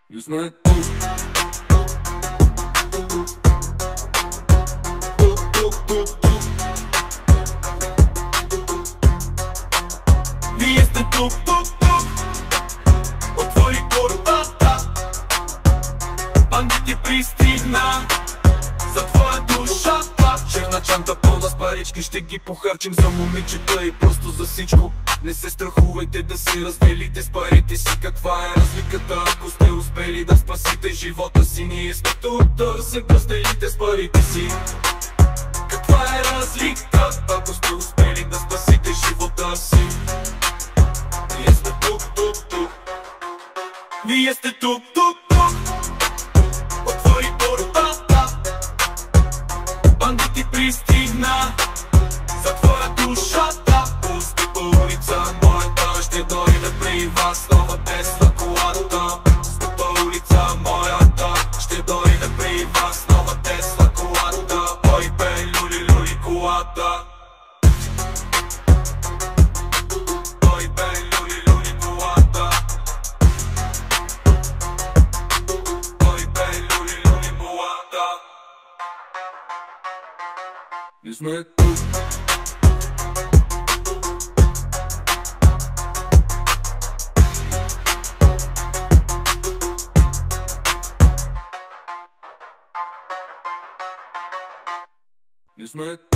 Не знае тук. Вие сте тук. Отвори портата, бандити пристигна за твоя душата. Черна чанта пълна с парички, ще ги похарчим за момичета и просто за всичко. Не се страхувайте да си разделите с парите си. Каква е разликата, ако сте успели да спасите живота си? Ние сме тук да се разделите с парите си. Каква е разликата, ако сте успели да спасите живота си? Ние сме тук. Вие сте тук. Отвори портата, бандити пристигна за твоя душата. Пусти по улица моята, ще дойде при вас нова Тесла колата. Пусти по улица моята, ще дойде при вас нова Тесла колата. Ой бе, люли колата. Ой бе, люли колата. Ой бе, люли колата. Не знае тук. Не знае.